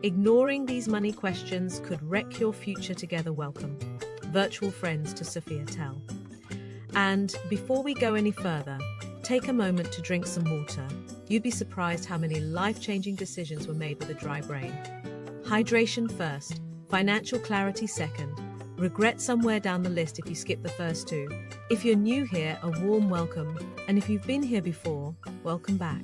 Ignoring these money questions could wreck your future together. Welcome, virtual friends, to Sophia Tell. And before we go any further, take a moment to drink some water. You'd be surprised how many life-changing decisions were made with a dry brain. Hydration first, financial clarity second. Regret somewhere down the list if you skip the first two. If you're new here, a warm welcome. And if you've been here before, welcome back.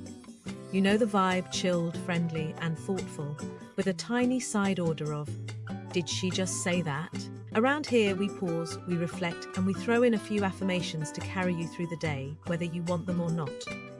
You know the vibe, chilled, friendly, and thoughtful, with a tiny side order of, did she just say that? Around here, we pause, we reflect, and we throw in a few affirmations to carry you through the day, whether you want them or not.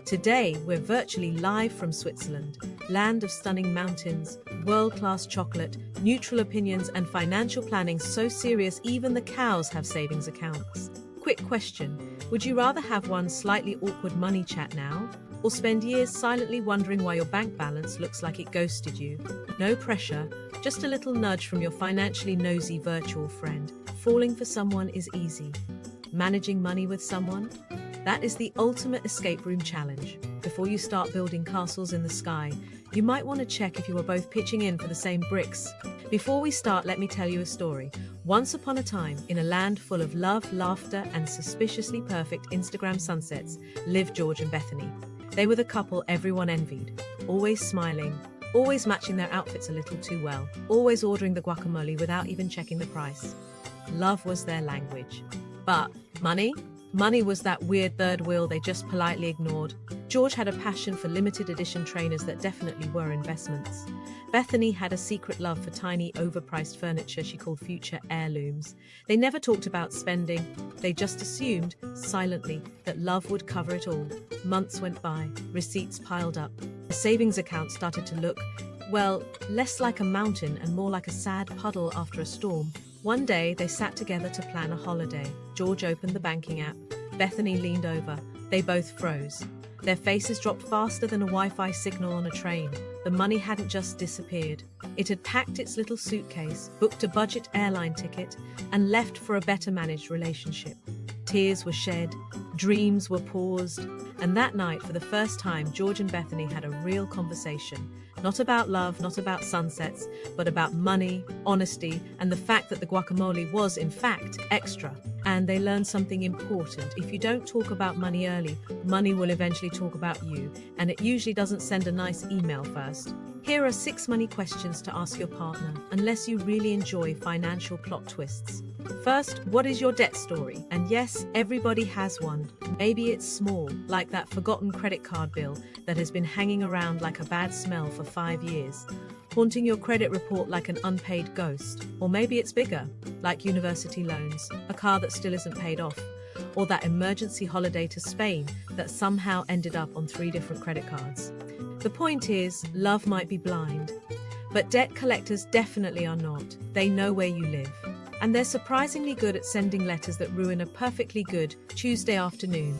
Today, we're virtually live from Switzerland, land of stunning mountains, world-class chocolate, neutral opinions, and financial planning so serious even the cows have savings accounts. Quick question, would you rather have one slightly awkward money chat now, or spend years silently wondering why your bank balance looks like it ghosted you? No pressure, just a little nudge from your financially nosy virtual friend. Falling for someone is easy. Managing money with someone? That is the ultimate escape room challenge. Before you start building castles in the sky, you might want to check if you are both pitching in for the same bricks. Before we start, let me tell you a story. Once upon a time, in a land full of love, laughter, and suspiciously perfect Instagram sunsets, lived George and Bethany. They were the couple everyone envied, always smiling, always matching their outfits a little too well, always ordering the guacamole without even checking the price. Love was their language. But money? Money was that weird third wheel they just politely ignored. George had a passion for limited edition trainers that definitely were investments. Bethany had a secret love for tiny, overpriced furniture she called future heirlooms. They never talked about spending. They just assumed, silently, that love would cover it all. Months went by, receipts piled up. The savings account started to look, well, less like a mountain and more like a sad puddle after a storm. One day, they sat together to plan a holiday. George opened the banking app. Bethany leaned over. They both froze. Their faces dropped faster than a Wi-Fi signal on a train. The money hadn't just disappeared. It had packed its little suitcase, booked a budget airline ticket, and left for a better managed relationship. Tears were shed, dreams were paused, and that night, for the first time, George and Bethany had a real conversation. Not about love, not about sunsets, but about money, honesty, and the fact that the guacamole was, in fact, extra. And they learned something important. If you don't talk about money early, money will eventually talk about you, and it usually doesn't send a nice email first. Here are 6 money questions to ask your partner, unless you really enjoy financial plot twists. First, what is your debt story? And yes, everybody has one. Maybe it's small, like that forgotten credit card bill that has been hanging around like a bad smell for 5 years, haunting your credit report like an unpaid ghost. Or maybe it's bigger, like university loans, a car that still isn't paid off, or that emergency holiday to Spain that somehow ended up on 3 different credit cards. The point is, love might be blind, but debt collectors definitely are not. They know where you live. And they're surprisingly good at sending letters that ruin a perfectly good Tuesday afternoon.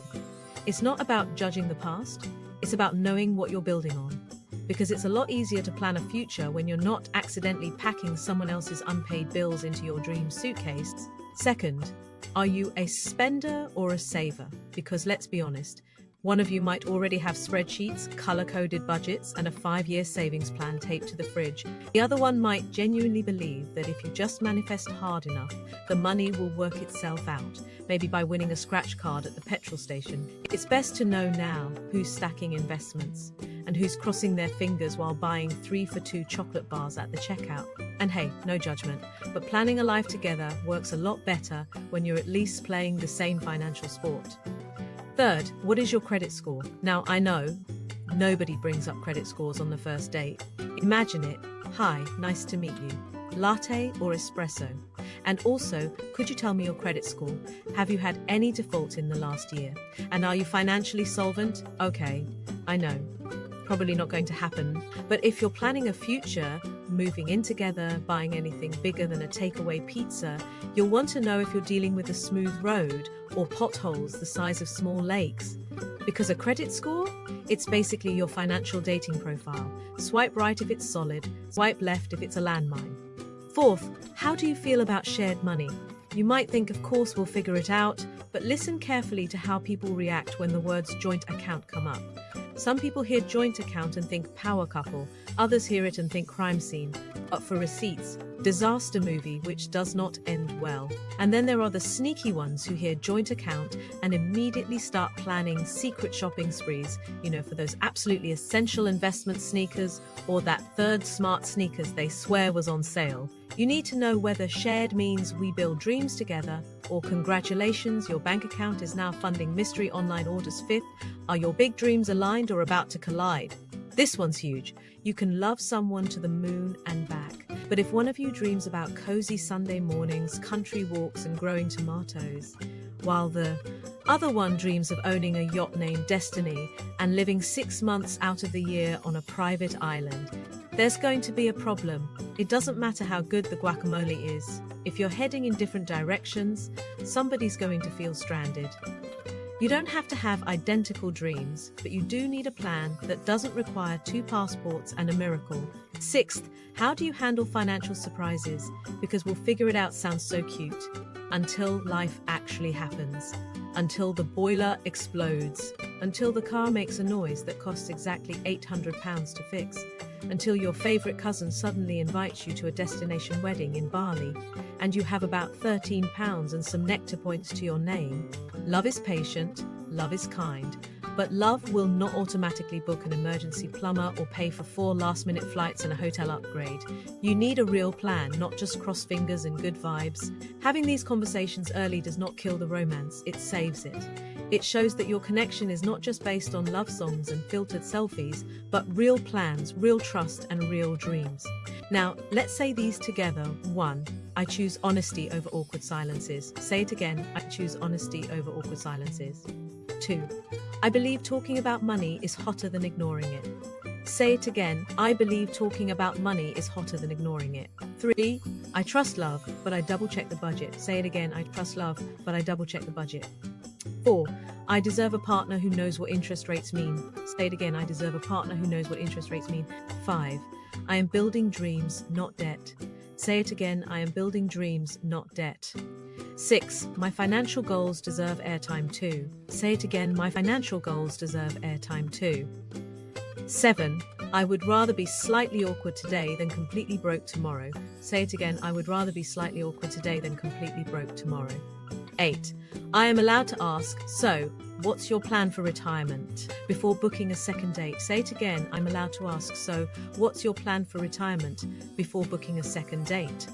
It's not about judging the past, it's about knowing what you're building on. Because it's a lot easier to plan a future when you're not accidentally packing someone else's unpaid bills into your dream suitcase. Second, are you a spender or a saver? Because let's be honest, one of you might already have spreadsheets, color-coded budgets, and a 5-year savings plan taped to the fridge. The other one might genuinely believe that if you just manifest hard enough, the money will work itself out, maybe by winning a scratch card at the petrol station. It's best to know now who's stacking investments and who's crossing their fingers while buying 3-for-2 chocolate bars at the checkout. And hey, no judgment, but planning a life together works a lot better when you're at least playing the same financial sport. Third, what is your credit score? Now, I know nobody brings up credit scores on the first date. Imagine it. Hi, nice to meet you. Latte or espresso? And also, could you tell me your credit score? Have you had any defaults in the last year? And are you financially solvent? Okay, I know. Probably not going to happen. But if you're planning a future, moving in together, buying anything bigger than a takeaway pizza, you'll want to know if you're dealing with a smooth road or potholes the size of small lakes. Because a credit score? It's basically your financial dating profile. Swipe right if it's solid, swipe left if it's a landmine. Fourth, how do you feel about shared money? You might think, of course, we'll figure it out, but listen carefully to how people react when the words joint account come up. Some people hear joint account and think power couple, others hear it and think crime scene. But for receipts, disaster movie which does not end well. And then there are the sneaky ones who hear joint account and immediately start planning secret shopping sprees, for those absolutely essential investment sneakers or that third smart sneakers they swear was on sale. You need to know whether shared means we build dreams together or congratulations, your bank account is now funding mystery online orders. Fifth, are your big dreams aligned or about to collide? This one's huge. You can love someone to the moon and back. But if one of you dreams about cozy Sunday mornings, country walks, and growing tomatoes, while the other one dreams of owning a yacht named Destiny and living 6 months out of the year on a private island, there's going to be a problem. It doesn't matter how good the guacamole is. If you're heading in different directions, somebody's going to feel stranded. You don't have to have identical dreams, but you do need a plan that doesn't require 2 passports and a miracle. Sixth, how do you handle financial surprises? Because we'll figure it out sounds so cute. Until life actually happens. Until the boiler explodes. Until the car makes a noise that costs exactly £800 to fix. Until your favorite cousin suddenly invites you to a destination wedding in Bali, and you have about £13 and some nectar points to your name. Love is patient, love is kind, but love will not automatically book an emergency plumber or pay for 4 last-minute flights and a hotel upgrade. You need a real plan, not just cross fingers and good vibes. Having these conversations early does not kill the romance, it saves it. It shows that your connection is not just based on love songs and filtered selfies, but real plans, real trust, and real dreams. Now, let's say these together. 1. I choose honesty over awkward silences. Say it again. I choose honesty over awkward silences. 2. I believe talking about money is hotter than ignoring it. Say it again. I believe talking about money is hotter than ignoring it. 3. I trust love, but I double-check the budget. Say it again. I trust love, but I double-check the budget. 4. I deserve a partner who knows what interest rates mean. Say it again. I deserve a partner who knows what interest rates mean. 5. I am building dreams, not debt. Say it again. I am building dreams, not debt. 6. My financial goals deserve airtime too. Say it again. My financial goals deserve airtime too. 7. I would rather be slightly awkward today than completely broke tomorrow. Say it again. I would rather be slightly awkward today than completely broke tomorrow. 8. I am allowed to ask, so, what's your plan for retirement? Before booking a second date. Say it again. I'm allowed to ask, so, what's your plan for retirement? Before booking a second date.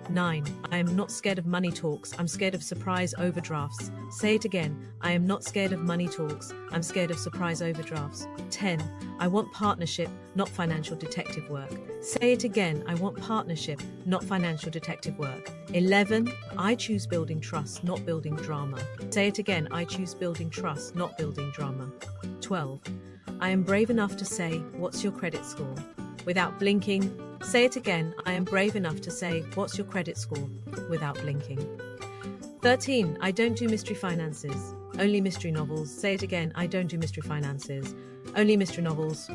9. I am not scared of money talks. I'm scared of surprise overdrafts. Say it again. I am not scared of money talks. I'm scared of surprise overdrafts. 10. I want partnership, not financial detective work. Say it again. I want partnership, not financial detective work. 11. I choose building trust, not building drama. Say it again. I choose building trust, not building drama. 12. I am brave enough to say, what's your credit score? Without blinking. Say it again. I am brave enough to say, what's your credit score? Without blinking. 13. I don't do mystery finances. Only mystery novels. Say it again. I don't do mystery finances. Only mystery novels.